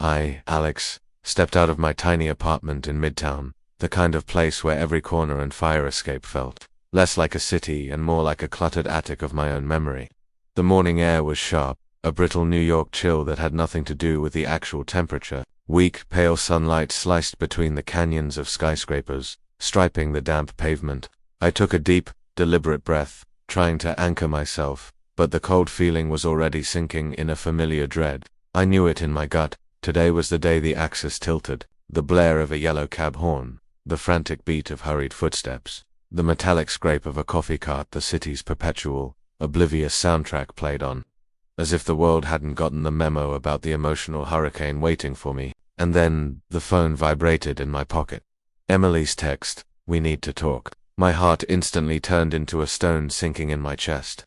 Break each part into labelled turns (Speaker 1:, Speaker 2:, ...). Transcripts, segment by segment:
Speaker 1: I, Alex, stepped out of my tiny apartment in Midtown, the kind of place where every corner and fire escape felt less like a city and more like a cluttered attic of my own memory. The morning air was sharp, a brittle New York chill that had nothing to do with the actual temperature. Weak, pale sunlight sliced between the canyons of skyscrapers, striping the damp pavement. I took a deep, deliberate breath, trying to anchor myself, but the cold feeling was already sinking in a familiar dread. I knew it in my gut. Today was the day the axis tilted, the blare of a yellow cab horn, the frantic beat of hurried footsteps, the metallic scrape of a coffee cart, the city's perpetual, oblivious soundtrack played on. As if the world hadn't gotten the memo about the emotional hurricane waiting for me. And then, the phone vibrated in my pocket. Emily's text, "We need to talk." My heart instantly turned into a stone sinking in my chest.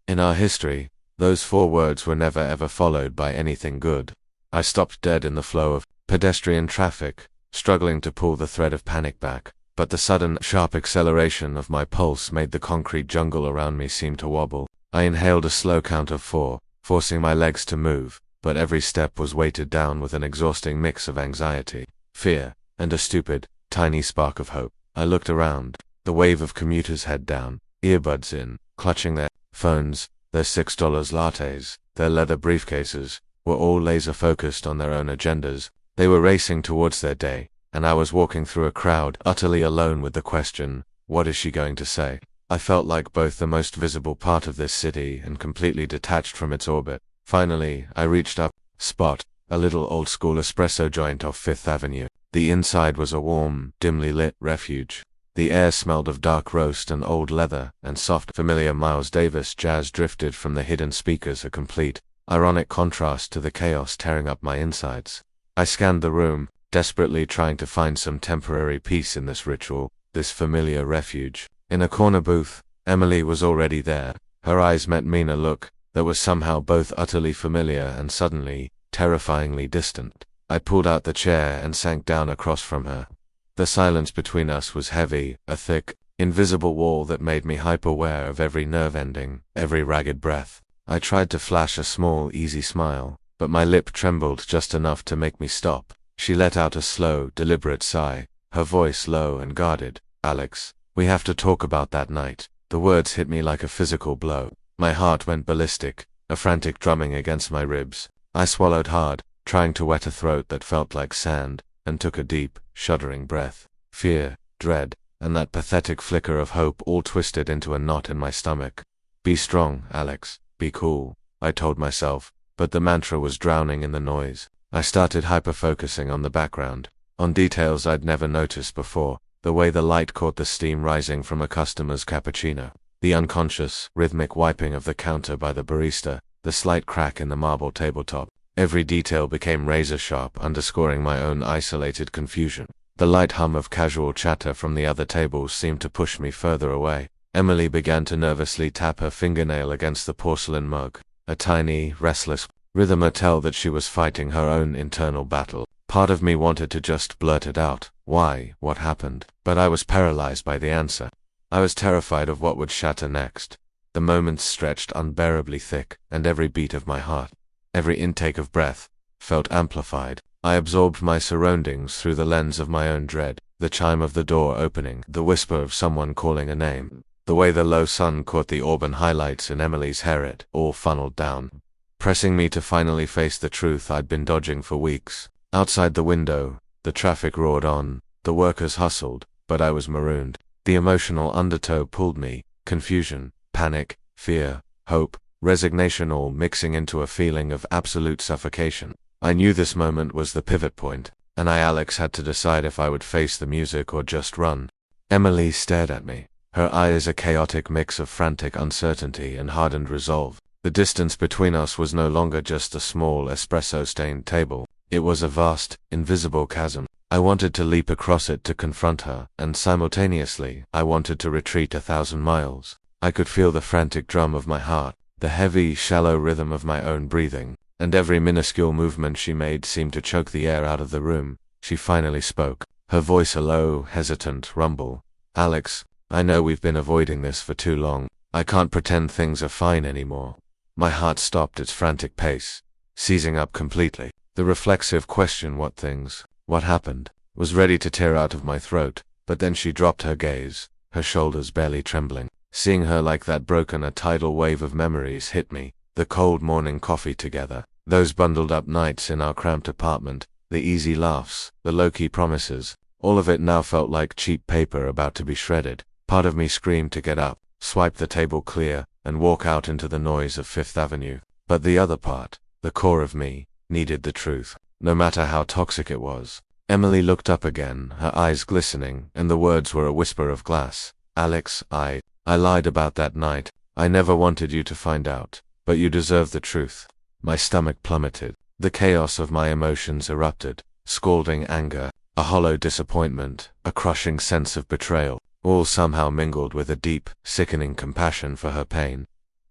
Speaker 1: In our history, those 4 words were never ever followed by anything good. I stopped dead in the flow of pedestrian traffic, struggling to pull the thread of panic back, but the sudden, sharp acceleration of my pulse made the concrete jungle around me seem to wobble. I inhaled a slow count of 4, forcing my legs to move, but every step was weighted down with an exhausting mix of anxiety, fear, and a stupid, tiny spark of hope. I looked around, the wave of commuters head down, earbuds in, clutching their phones, their $6 lattes, their leather briefcases, were all laser-focused on their own agendas. They were racing towards their day, and I was walking through a crowd, utterly alone with the question, what is she going to say? I felt like both the most visible part of this city and completely detached from its orbit. Finally, I reached up, spot, a little old-school espresso joint off 5th Avenue. The inside was a warm, dimly lit refuge. The air smelled of dark roast and old leather, and soft, familiar Miles Davis jazz drifted from the hidden speakers, a complete, ironic contrast to the chaos tearing up my insides. I scanned the room, desperately trying to find some temporary peace in this ritual, this familiar refuge. In a corner booth, Emily was already there. Her eyes met mine a look that was somehow both utterly familiar and suddenly, terrifyingly distant. I pulled out the chair and sank down across from her. The silence between us was heavy, a thick, invisible wall that made me hyper-aware of every nerve ending, every ragged breath. I tried to flash a small, easy smile, but my lip trembled just enough to make me stop. She let out a slow, deliberate sigh, her voice low and guarded. "Alex, we have to talk about that night." The words hit me like a physical blow. My heart went ballistic, a frantic drumming against my ribs. I swallowed hard, trying to wet a throat that felt like sand, and took a deep, shuddering breath. Fear, dread, and that pathetic flicker of hope all twisted into a knot in my stomach. "Be strong, Alex. Be cool," I told myself, but the mantra was drowning in the noise. I started hyper-focusing on the background, on details I'd never noticed before, the way the light caught the steam rising from a customer's cappuccino, the unconscious, rhythmic wiping of the counter by the barista, the slight crack in the marble tabletop. Every detail became razor-sharp, underscoring my own isolated confusion. The light hum of casual chatter from the other tables seemed to push me further away. Emily began to nervously tap her fingernail against the porcelain mug, a tiny, restless rhythm to tell that she was fighting her own internal battle. Part of me wanted to just blurt it out. Why? What happened? But I was paralyzed by the answer. I was terrified of what would shatter next. The moments stretched unbearably thick, and every beat of my heart, every intake of breath, felt amplified. I absorbed my surroundings through the lens of my own dread, the chime of the door opening, the whisper of someone calling a name, the way the low sun caught the auburn highlights in Emily's hair, it all funneled down, pressing me to finally face the truth I'd been dodging for weeks. Outside the window, the traffic roared on, the workers hustled, but I was marooned. The emotional undertow pulled me, confusion, panic, fear, hope, resignation all mixing into a feeling of absolute suffocation. I knew this moment was the pivot point, and I, Alex, had to decide if I would face the music or just run. Emily stared at me, her eyes a chaotic mix of frantic uncertainty and hardened resolve. The distance between us was no longer just a small espresso-stained table. It was a vast, invisible chasm. I wanted to leap across it to confront her, and simultaneously, I wanted to retreat 1,000 miles. I could feel the frantic drum of my heart, the heavy, shallow rhythm of my own breathing, and every minuscule movement she made seemed to choke the air out of the room. She finally spoke, her voice a low, hesitant rumble. "Alex, I know we've been avoiding this for too long. I can't pretend things are fine anymore." My heart stopped its frantic pace, seizing up completely. The reflexive question, what things, what happened, was ready to tear out of my throat, but then she dropped her gaze, her shoulders barely trembling. Seeing her like that broken, a tidal wave of memories hit me. The cold morning coffee together, those bundled up nights in our cramped apartment, the easy laughs, the low-key promises, all of it now felt like cheap paper about to be shredded. Part of me screamed to get up, swipe the table clear, and walk out into the noise of Fifth Avenue. But the other part, the core of me, needed the truth, no matter how toxic it was. Emily looked up again, her eyes glistening, and the words were a whisper of glass. Alex, I lied about that night. I never wanted you to find out, but you deserve the truth. My stomach plummeted. The chaos of my emotions erupted. Scalding anger, a hollow disappointment, a crushing sense of betrayal, all somehow mingled with a deep, sickening compassion for her pain.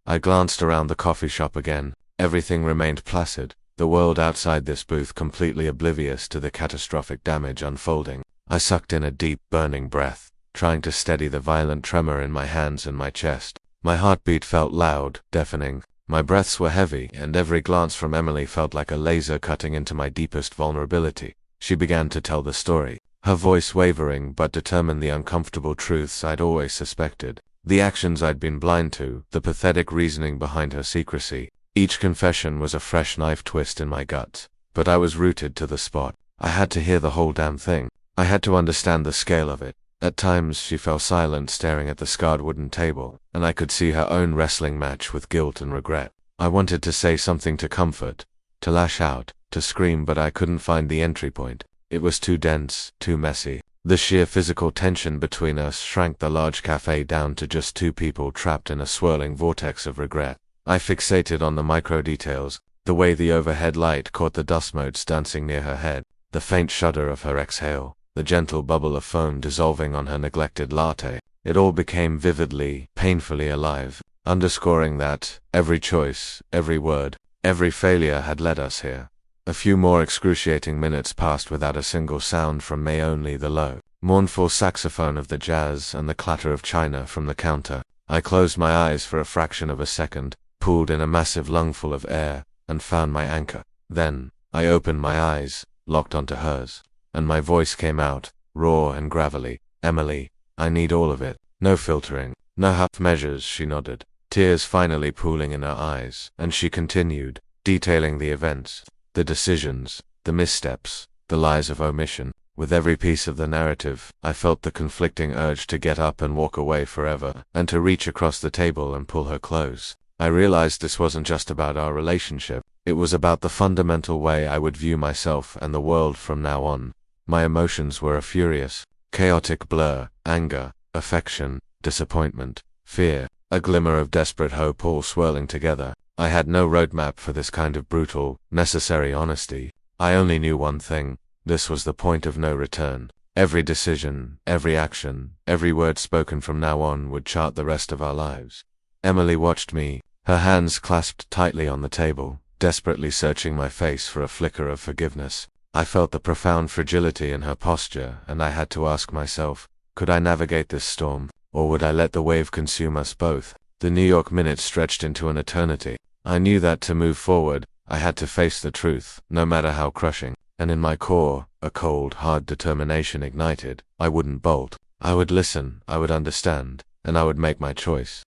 Speaker 1: I glanced around the coffee shop again. Everything remained placid, the world outside this booth completely oblivious to the catastrophic damage unfolding. I sucked in a deep, burning breath, trying to steady the violent tremor in my hands and my chest. My heartbeat felt loud, deafening. My breaths were heavy, and every glance from Emily felt like a laser cutting into my deepest vulnerability. She began to tell the story, her voice wavering but determined, the uncomfortable truths I'd always suspected, the actions I'd been blind to, the pathetic reasoning behind her secrecy. Each confession was a fresh knife twist in my guts, but I was rooted to the spot. I had to hear the whole damn thing. I had to understand the scale of it. At times she fell silent, staring at the scarred wooden table, and I could see her own wrestling match with guilt and regret. I wanted to say something to comfort, to lash out, to scream, but I couldn't find the entry point. It was too dense, too messy. The sheer physical tension between us shrank the large cafe down to just two people trapped in a swirling vortex of regret. I fixated on the micro details, the way the overhead light caught the dust motes dancing near her head, the faint shudder of her exhale, the gentle bubble of foam dissolving on her neglected latte. It all became vividly, painfully alive, underscoring that every choice, every word, every failure had led us here. A few more excruciating minutes passed without a single sound from me, only the low, mournful saxophone of the jazz and the clatter of china from the counter. I closed my eyes for a fraction of a second, pulled in a massive lungful of air, and found my anchor. Then, I opened my eyes, locked onto hers, and my voice came out, raw and gravelly. Emily, I need all of it. No filtering, no half measures. She nodded, tears finally pooling in her eyes, and she continued, detailing the events, the decisions, the missteps, the lies of omission. With every piece of the narrative, I felt the conflicting urge to get up and walk away forever, and to reach across the table and pull her close. I realized this wasn't just about our relationship. It was about the fundamental way I would view myself and the world from now on. My emotions were a furious, chaotic blur: anger, affection, disappointment, fear, a glimmer of desperate hope, all swirling together. I had no roadmap for this kind of brutal, necessary honesty. I only knew one thing: this was the point of no return. Every decision, every action, every word spoken from now on would chart the rest of our lives. Emily watched me, her hands clasped tightly on the table, desperately searching my face for a flicker of forgiveness. I felt the profound fragility in her posture, and I had to ask myself, could I navigate this storm, or would I let the wave consume us both? The New York minutes stretched into an eternity. I knew that to move forward, I had to face the truth, no matter how crushing, and in my core, a cold, hard determination ignited. I wouldn't bolt. I would listen, I would understand, and I would make my choice.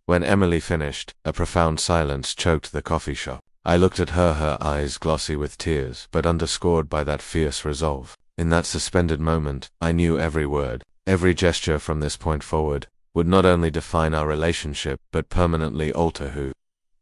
Speaker 1: When Emily finished, a profound silence choked the coffee shop. I looked at her, her eyes glossy with tears, but underscored by that fierce resolve. In that suspended moment, I knew every word, every gesture from this point forward, would not only define our relationship, but permanently alter who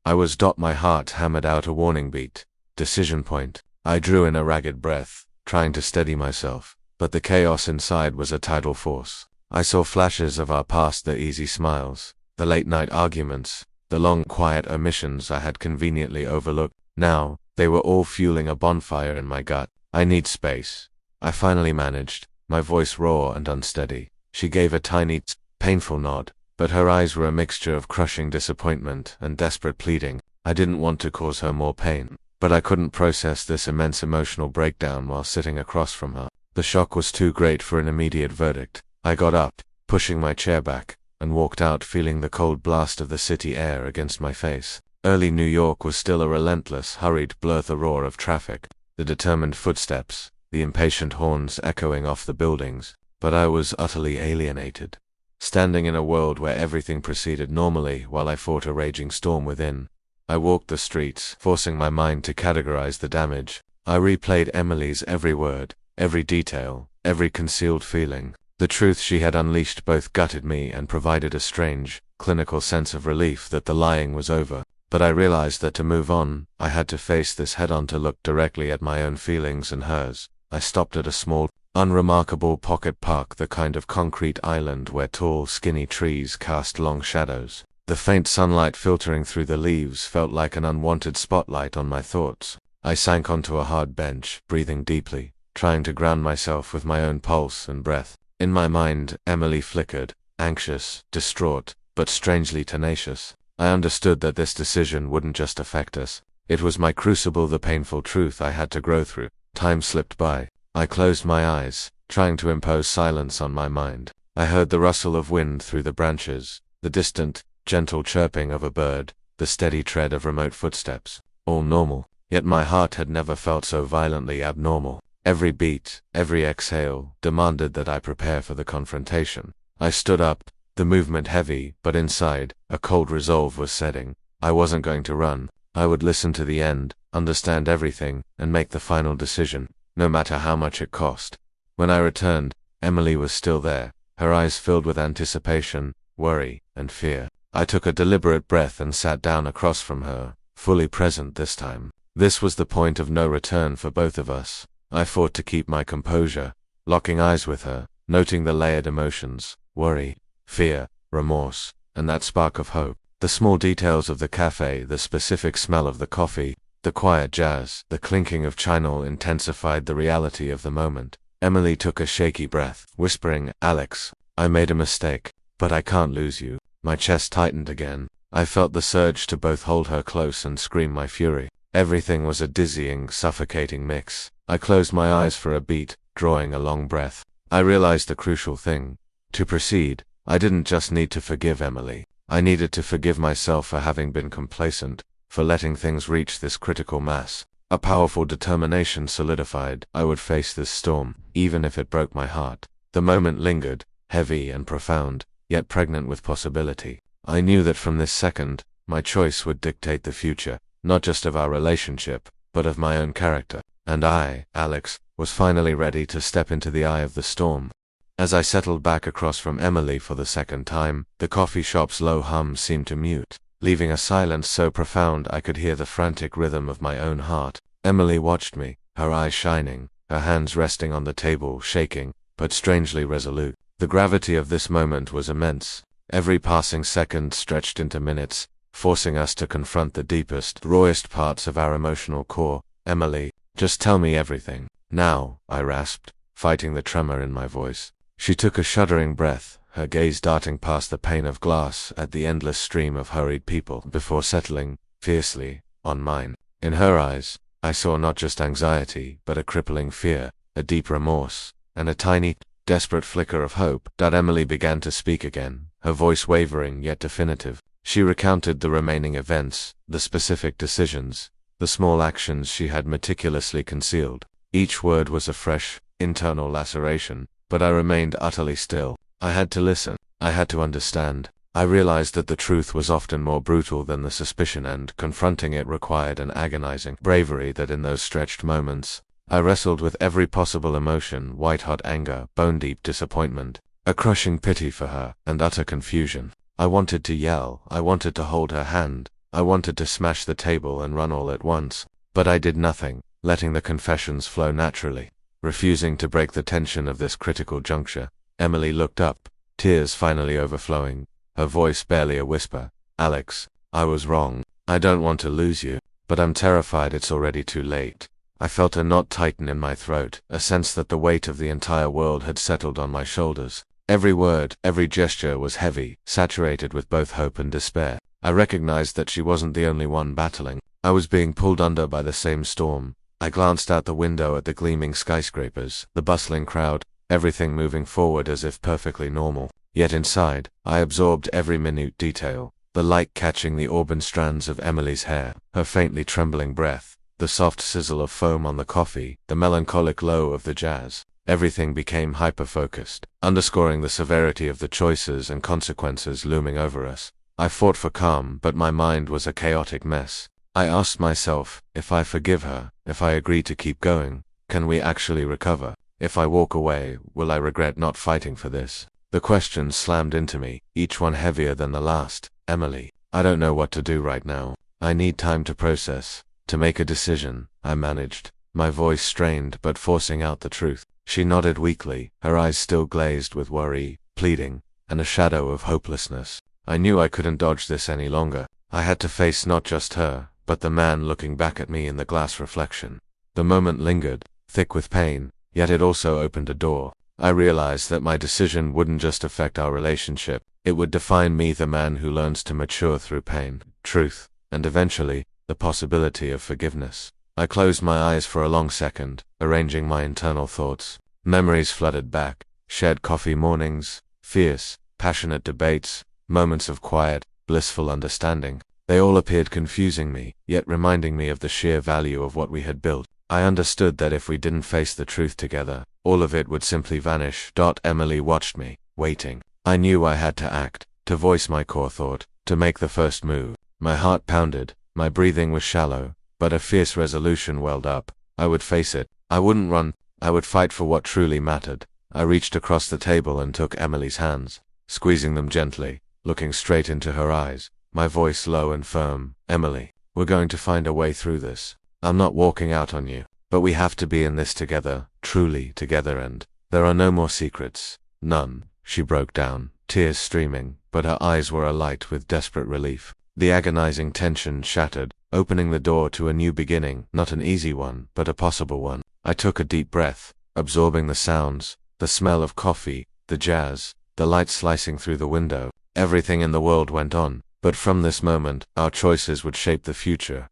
Speaker 1: I was. My heart hammered out a warning beat. Decision point. I drew in a ragged breath, trying to steady myself, but the chaos inside was a tidal force. I saw flashes of our past, the easy smiles, the late-night arguments, the long, quiet omissions I had conveniently overlooked. Now, they were all fueling a bonfire in my gut. I need space. I finally managed, my voice raw and unsteady. She gave a tiny, painful nod, but her eyes were a mixture of crushing disappointment and desperate pleading. I didn't want to cause her more pain, but I couldn't process this immense emotional breakdown while sitting across from her. The shock was too great for an immediate verdict. I got up, pushing my chair back, and walked out, feeling the cold blast of the city air against my face. Early New York was still a relentless, hurried blur, the roar of traffic, the determined footsteps, the impatient horns echoing off the buildings, but I was utterly alienated. Standing in a world where everything proceeded normally while I fought a raging storm within. I walked the streets, forcing my mind to categorize the damage. I replayed Emily's every word, every detail, every concealed feeling. The truth she had unleashed both gutted me and provided a strange, clinical sense of relief that the lying was over. But I realized that to move on, I had to face this head-on, to look directly at my own feelings and hers. I stopped at a small, unremarkable pocket park, the kind of concrete island where tall, skinny trees cast long shadows. The faint sunlight filtering through the leaves felt like an unwanted spotlight on my thoughts. I sank onto a hard bench, breathing deeply, trying to ground myself with my own pulse and breath. In my mind, Emily flickered, anxious, distraught, but strangely tenacious. I understood that this decision wouldn't just affect us. It was my crucible, the painful truth I had to grow through. Time slipped by. I closed my eyes, trying to impose silence on my mind. I heard the rustle of wind through the branches, the distant, gentle chirping of a bird, the steady tread of remote footsteps. All normal, yet my heart had never felt so violently abnormal. Every beat, every exhale, demanded that I prepare for the confrontation. I stood up, the movement heavy, but inside, a cold resolve was setting. I wasn't going to run. I would listen to the end, understand everything, and make the final decision, no matter how much it cost. When I returned, Emily was still there, her eyes filled with anticipation, worry, and fear. I took a deliberate breath and sat down across from her, fully present this time. This was the point of no return for both of us. I fought to keep my composure, locking eyes with her, noting the layered emotions, worry, fear, remorse, and that spark of hope. The small details of the cafe, the specific smell of the coffee, the quiet jazz, the clinking of china intensified the reality of the moment. Emily took a shaky breath, whispering, "Alex, I made a mistake, but I can't lose you." My chest tightened again. I felt the surge to both hold her close and scream my fury. Everything was a dizzying, suffocating mix. I closed my eyes for a beat, drawing a long breath. I realized the crucial thing. To proceed, I didn't just need to forgive Emily. I needed to forgive myself for having been complacent, for letting things reach this critical mass. A powerful determination solidified. I would face this storm, even if it broke my heart. The moment lingered, heavy and profound, yet pregnant with possibility. I knew that from this second, my choice would dictate the future, not just of our relationship, but of my own character. And I, Alex, was finally ready to step into the eye of the storm. As I settled back across from Emily for the second time, the coffee shop's low hum seemed to mute, leaving a silence so profound I could hear the frantic rhythm of my own heart. Emily watched me, her eyes shining, her hands resting on the table, shaking, but strangely resolute. The gravity of this moment was immense. Every passing second stretched into minutes, forcing us to confront the deepest, rawest parts of our emotional core. "Emily, just tell me everything. Now," I rasped, fighting the tremor in my voice. She took a shuddering breath, her gaze darting past the pane of glass at the endless stream of hurried people before settling, fiercely, on mine. In her eyes, I saw not just anxiety, but a crippling fear, a deep remorse, and a tiny, desperate flicker of hope. Emily began to speak again, her voice wavering yet definitive. She recounted the remaining events, the specific decisions, the small actions she had meticulously concealed. Each word was a fresh, internal laceration, but I remained utterly still. I had to listen. I had to understand. I realized that the truth was often more brutal than the suspicion, and confronting it required an agonizing bravery that in those stretched moments, I wrestled with every possible emotion: white-hot anger, bone-deep disappointment, a crushing pity for her, and utter confusion. I wanted to yell, I wanted to hold her hand, I wanted to smash the table and run all at once, but I did nothing, letting the confessions flow naturally. Refusing to break the tension of this critical juncture, Emily looked up, tears finally overflowing, her voice barely a whisper. "Alex, I was wrong. I don't want to lose you, but I'm terrified it's already too late." I felt a knot tighten in my throat, a sense that the weight of the entire world had settled on my shoulders. Every word, every gesture was heavy, saturated with both hope and despair. I recognized that she wasn't the only one battling. I was being pulled under by the same storm. I glanced out the window at the gleaming skyscrapers, the bustling crowd, everything moving forward as if perfectly normal. Yet inside, I absorbed every minute detail: the light catching the auburn strands of Emily's hair, her faintly trembling breath, The soft sizzle of foam on the coffee, the melancholic low of the jazz. Everything became hyper-focused, underscoring the severity of the choices and consequences looming over us. I fought for calm, but my mind was a chaotic mess. I asked myself, if I forgive her, if I agree to keep going, can we actually recover? If I walk away, will I regret not fighting for this? The questions slammed into me, each one heavier than the last. Emily, I don't know what to do right now. I need time to process, to make a decision, I managed, my voice strained but forcing out the truth. She nodded weakly, her eyes still glazed with worry, pleading, and a shadow of hopelessness. I knew I couldn't dodge this any longer. I had to face not just her, but the man looking back at me in the glass reflection. The moment lingered, thick with pain, yet it also opened a door. I realized that my decision wouldn't just affect our relationship, it would define me, the man who learns to mature through pain, truth, and eventually, the possibility of forgiveness. I closed my eyes for a long second, arranging my internal thoughts. Memories flooded back, shared coffee mornings, fierce, passionate debates, moments of quiet, blissful understanding. They all appeared confusing me, yet reminding me of the sheer value of what we had built. I understood that if we didn't face the truth together, all of it would simply vanish. Emily watched me, waiting. I knew I had to act, to voice my core thought, to make the first move. My heart pounded, my breathing was shallow, but a fierce resolution welled up. I would face it. I wouldn't run. I would fight for what truly mattered. I reached across the table and took Emily's hands, squeezing them gently, looking straight into her eyes, my voice low and firm. Emily, we're going to find a way through this. I'm not walking out on you, but we have to be in this together, truly together, and there are no more secrets. None. She broke down, tears streaming, but her eyes were alight with desperate relief. The agonizing tension shattered, opening the door to a new beginning, not an easy one, but a possible one. I took a deep breath, absorbing the sounds, the smell of coffee, the jazz, the light slicing through the window. Everything in the world went on, but from this moment, our choices would shape the future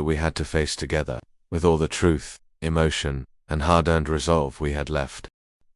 Speaker 1: we had to face together, with all the truth, emotion, and hard-earned resolve we had left.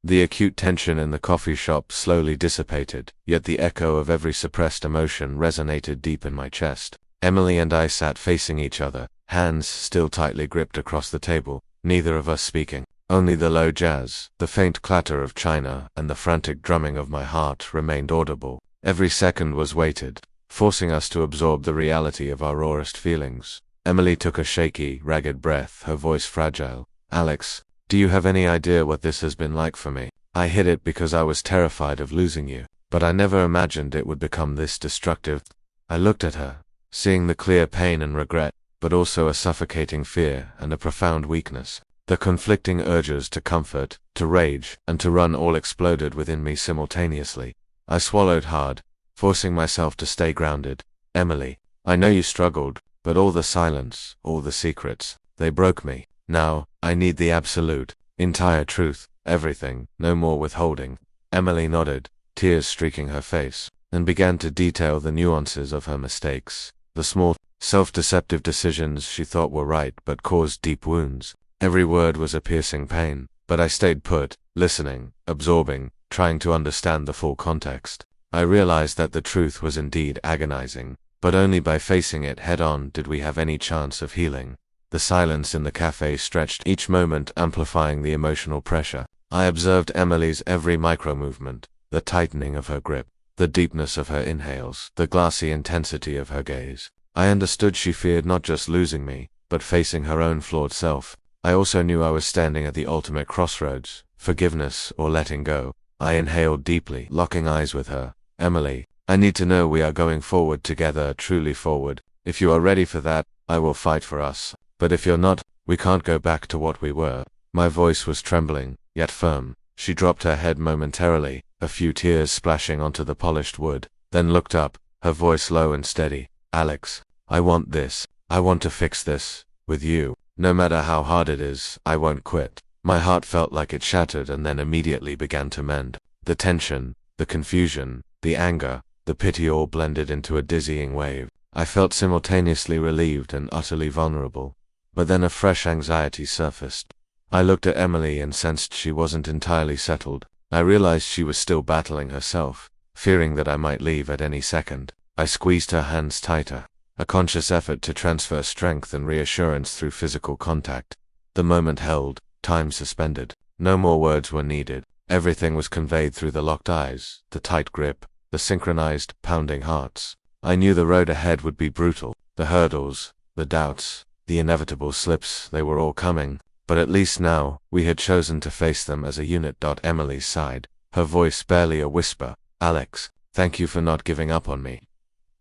Speaker 1: The acute tension in the coffee shop slowly dissipated, yet the echo of every suppressed emotion resonated deep in my chest. Emily and I sat facing each other, hands still tightly gripped across the table, neither of us speaking. Only the low jazz, the faint clatter of china, and the frantic drumming of my heart remained audible. Every second was weighted, forcing us to absorb the reality of our rawest feelings. Emily took a shaky, ragged breath, her voice fragile. Alex, do you have any idea what this has been like for me? I hid it because I was terrified of losing you, but I never imagined it would become this destructive. I looked at her, seeing the clear pain and regret, but also a suffocating fear and a profound weakness. The conflicting urges to comfort, to rage, and to run all exploded within me simultaneously. I swallowed hard, forcing myself to stay grounded. Emily, I know you struggled, but all the silence, all the secrets, they broke me. Now, I need the absolute, entire truth, everything, no more withholding. Emily nodded, tears streaking her face, and began to detail the nuances of her mistakes, the small, self-deceptive decisions she thought were right but caused deep wounds. Every word was a piercing pain, but I stayed put, listening, absorbing, trying to understand the full context. I realized that the truth was indeed agonizing, but only by facing it head-on did we have any chance of healing. The silence in the cafe stretched, each moment amplifying the emotional pressure. I observed Emily's every micro-movement, the tightening of her grip, the deepness of her inhales, the glassy intensity of her gaze. I understood she feared not just losing me, but facing her own flawed self. I also knew I was standing at the ultimate crossroads, forgiveness or letting go. I inhaled deeply, locking eyes with her. Emily, I need to know we are going forward together, truly forward. If you are ready for that, I will fight for us. But if you're not, we can't go back to what we were. My voice was trembling, yet firm. She dropped her head momentarily, a few tears splashing onto the polished wood, then looked up, her voice low and steady. Alex, I want this. I want to fix this, with you. No matter how hard it is, I won't quit. My heart felt like it shattered and then immediately began to mend. The tension, the confusion, the anger, the pity all blended into a dizzying wave. I felt simultaneously relieved and utterly vulnerable. But then a fresh anxiety surfaced. I looked at Emily and sensed she wasn't entirely settled. I realized she was still battling herself, fearing that I might leave at any second. I squeezed her hands tighter. a conscious effort to transfer strength and reassurance through physical contact. The moment held, time suspended. No more words were needed. Everything was conveyed through the locked eyes, the tight grip, the synchronized, pounding hearts. I knew the road ahead would be brutal. The hurdles, the doubts, the inevitable slips, they were all coming. But at least now, we had chosen to face them as a unit. Emily sighed, her voice barely a whisper. Alex, thank you for not giving up on me.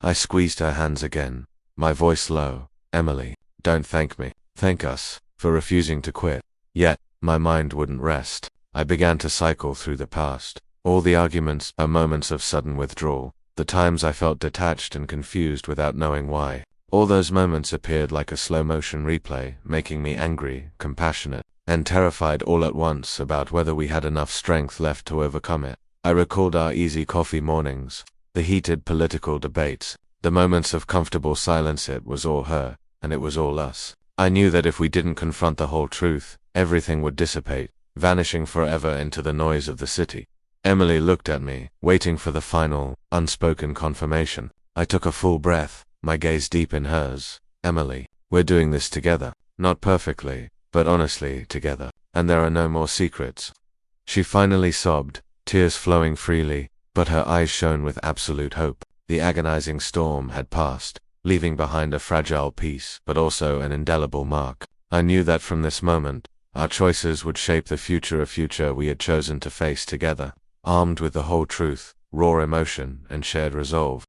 Speaker 1: I squeezed her hands again, my voice low. Emily, don't thank me. Thank us for refusing to quit. Yet, my mind wouldn't rest. I began to cycle through the past. All the arguments, moments of sudden withdrawal, the times I felt detached and confused without knowing why. All those moments appeared like a slow-motion replay, making me angry, compassionate, and terrified all at once about whether we had enough strength left to overcome it. I recalled our easy coffee mornings, the heated political debates, the moments of comfortable silence. It was all her, and it was all us. I knew that if we didn't confront the whole truth, everything would dissipate, vanishing forever into the noise of the city. Emily looked at me, waiting for the final, unspoken confirmation. I took a full breath, my gaze deep in hers. Emily, we're doing this together. Not perfectly, but honestly together. And there are no more secrets. She finally sobbed, tears flowing freely, but her eyes shone with absolute hope. The agonizing storm had passed, leaving behind a fragile peace, but also an indelible mark. I knew that from this moment, our choices would shape the future we had chosen to face together, armed with the whole truth, raw emotion, and shared resolve.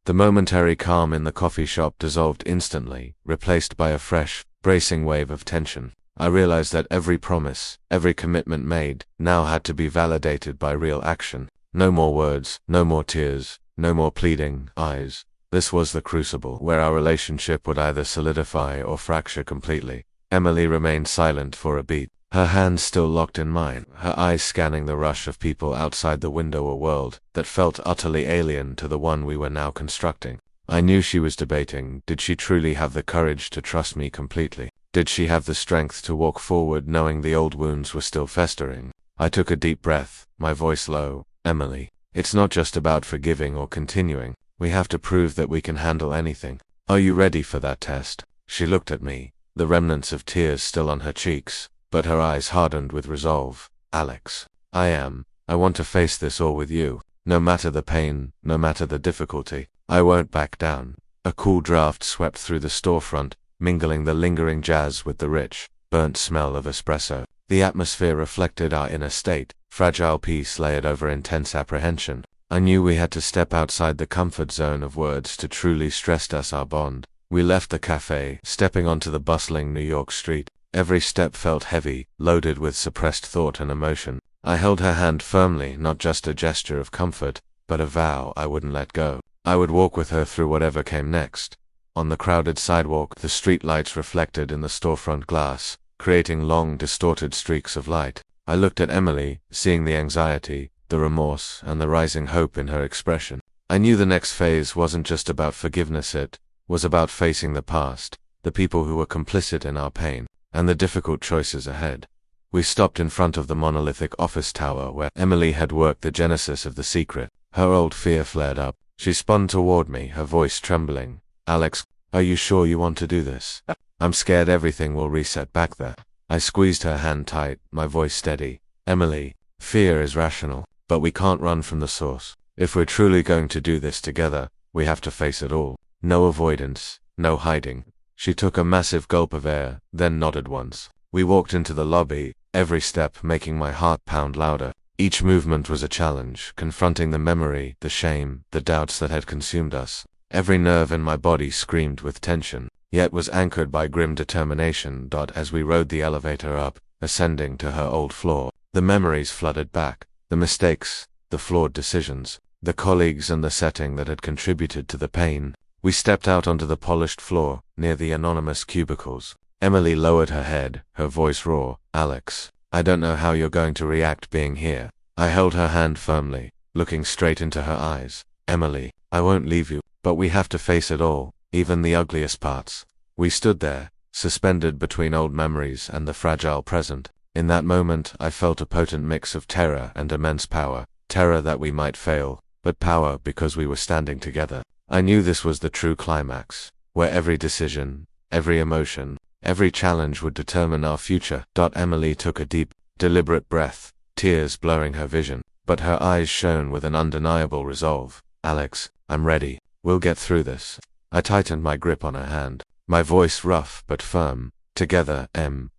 Speaker 1: The momentary calm in the coffee shop dissolved instantly, replaced by a fresh, bracing wave of tension. I realized that every promise, every commitment made, now had to be validated by real action. No more words, no more tears, no more pleading eyes. This was the crucible where our relationship would either solidify or fracture completely. Emily remained silent for a beat, her hands still locked in mine, her eyes scanning the rush of people outside the window, a world that felt utterly alien to the one we were now constructing. I knew she was debating, did she truly have the courage to trust me completely? Did she have the strength to walk forward knowing the old wounds were still festering? I took a deep breath, my voice low. Emily, it's not just about forgiving or continuing. We have to prove that we can handle anything. Are you ready for that test? She looked at me, the remnants of tears still on her cheeks, but her eyes hardened with resolve. Alex, I am. I want to face this all with you. No matter the pain, no matter the difficulty, I won't back down. A cool draft swept through the storefront, mingling the lingering jazz with the rich, burnt smell of espresso. The atmosphere reflected our inner state, fragile peace layered over intense apprehension. I knew we had to step outside the comfort zone of words to truly stress test our bond. We left the cafe, stepping onto the bustling New York street. Every step felt heavy, loaded with suppressed thought and emotion. I held her hand firmly, not just a gesture of comfort, but a vow I wouldn't let go. I would walk with her through whatever came next. On the crowded sidewalk, the street lights reflected in the storefront glass, creating long, distorted streaks of light. I looked at Emily, seeing the anxiety, the remorse, and the rising hope in her expression. I knew the next phase wasn't just about forgiveness, it was about facing the past, the people who were complicit in our pain, and the difficult choices ahead. We stopped in front of the monolithic office tower where Emily had worked the genesis of the secret. Her old fear flared up. She spun toward me, her voice trembling. Alex, are you sure you want to do this? I'm scared everything will reset back there. I squeezed her hand tight, my voice steady. Emily, fear is rational, but we can't run from the source. If we're truly going to do this together, we have to face it all. No avoidance, no hiding. She took a massive gulp of air, then nodded once. We walked into the lobby, every step making my heart pound louder. Each movement was a challenge, confronting the memory, the shame, the doubts that had consumed us. Every nerve in my body screamed with tension, yet was anchored by grim determination. As we rode the elevator up, ascending to her old floor, the memories flooded back. The mistakes, the flawed decisions, the colleagues and the setting that had contributed to the pain. We stepped out onto the polished floor, near the anonymous cubicles. Emily lowered her head, her voice raw. Alex, I don't know how you're going to react being here. I held her hand firmly, looking straight into her eyes. Emily, I won't leave you, but we have to face it all, even the ugliest parts. We stood there, suspended between old memories and the fragile present. In that moment, I felt a potent mix of terror and immense power. Terror that we might fail, but power because we were standing together. I knew this was the true climax. where every decision, every emotion, every challenge would determine our future. Emily took a deep, deliberate breath, tears blurring her vision, but her eyes shone with an undeniable resolve. Alex, I'm ready. We'll get through this. I tightened my grip on her hand, my voice rough but firm. Together,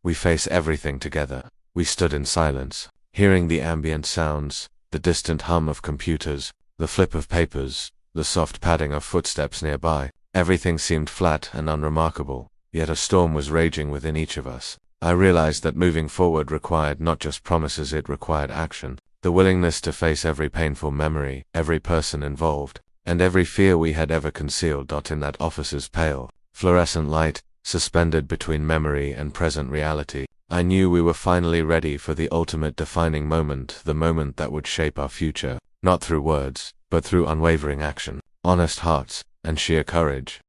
Speaker 1: we face everything together. We stood in silence, hearing the ambient sounds, the distant hum of computers, the flip of papers, the soft padding of footsteps nearby. Everything seemed flat and unremarkable, yet a storm was raging within each of us. I realized that moving forward required not just promises, it required action. The willingness to face every painful memory, every person involved, and every fear we had ever concealed. In that office's pale, fluorescent light, suspended between memory and present reality, I knew we were finally ready for the ultimate defining moment, the moment that would shape our future, not through words, but through unwavering action, honest hearts, and sheer courage.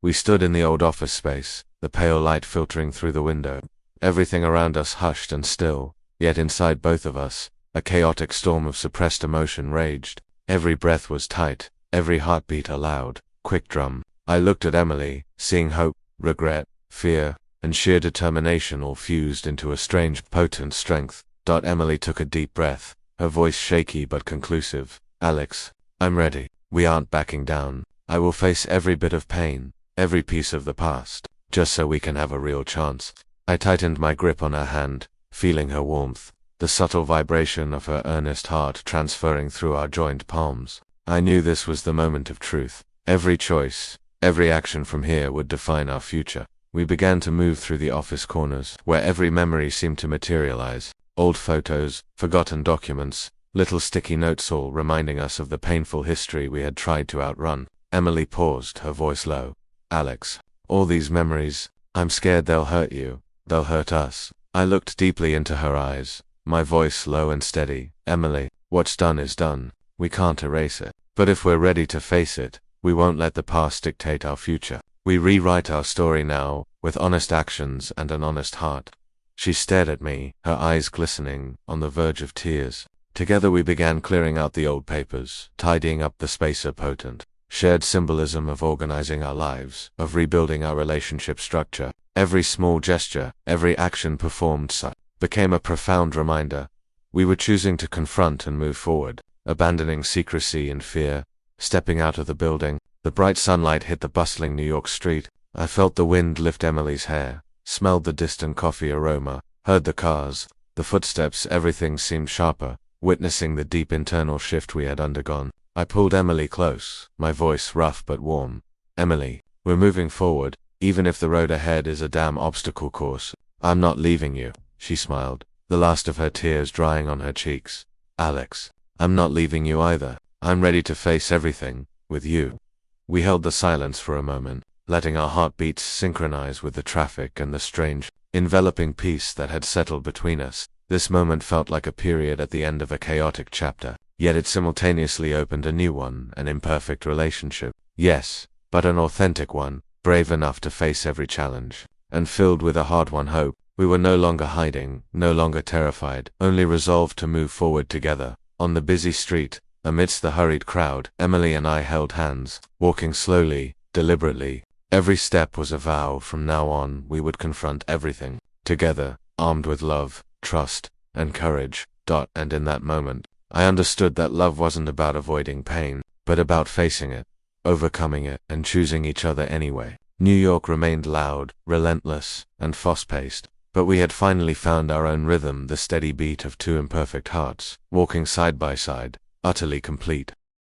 Speaker 1: We stood in the old office space, the pale light filtering through the window, everything around us hushed and still, yet inside both of us, a chaotic storm of suppressed emotion raged. Every breath was tight, every heartbeat a loud, quick drum. I looked at Emily, seeing hope, regret, fear, and sheer determination all fused into a strange, potent strength. Emily took a deep breath, her voice shaky but conclusive. Alex, I'm ready. We aren't backing down. I will face every bit of pain, every piece of the past, just so we can have a real chance. I tightened my grip on her hand, feeling her warmth, the subtle vibration of her earnest heart transferring through our joined palms. I knew this was the moment of truth. Every choice, every action from here would define our future. We began to move through the office corners, where every memory seemed to materialize. Old photos, forgotten documents, little sticky notes, all reminding us of the painful history we had tried to outrun. Emily paused, her voice low. Alex, all these memories, I'm scared they'll hurt you. They'll hurt us. I looked deeply into her eyes, my voice low and steady. Emily, what's done is done. We can't erase it. But if we're ready to face it, we won't let the past dictate our future. We rewrite our story now, with honest actions and an honest heart. She stared at me, her eyes glistening, on the verge of tears. Together we began clearing out the old papers, tidying up the spacer potent, shared symbolism of organizing our lives, of rebuilding our relationship structure. Every small gesture, every action performed became a profound reminder. We were choosing to confront and move forward, abandoning secrecy and fear, stepping out of the building. The bright sunlight hit the bustling New York street. I felt the wind lift Emily's hair, smelled the distant coffee aroma, heard the cars, the footsteps. Everything seemed sharper, witnessing the deep internal shift we had undergone. I pulled Emily close, my voice rough but warm. Emily, we're moving forward, even if the road ahead is a damn obstacle course. I'm not leaving you, she smiled, the last of her tears drying on her cheeks. Alex, I'm not leaving you either. I'm ready to face everything, with you. We held the silence for a moment, letting our heartbeats synchronize with the traffic and the strange, enveloping peace that had settled between us. This moment felt like a period at the end of a chaotic chapter, yet it simultaneously opened a new one, an imperfect relationship. Yes, but an authentic one, brave enough to face every challenge, and filled with a hard-won hope. We were no longer hiding, no longer terrified, only resolved to move forward together. On the busy street, amidst the hurried crowd, Emily and I held hands, walking slowly, deliberately. Every step was a vow. From now on, we would confront everything, together, armed with love, trust, and courage. And in that moment, I understood that love wasn't about avoiding pain, but about facing it, overcoming it, and choosing each other anyway. New York remained loud, relentless, and fast-paced, but we had finally found our own rhythm, the steady beat of two imperfect hearts, walking side by side, utterly complete.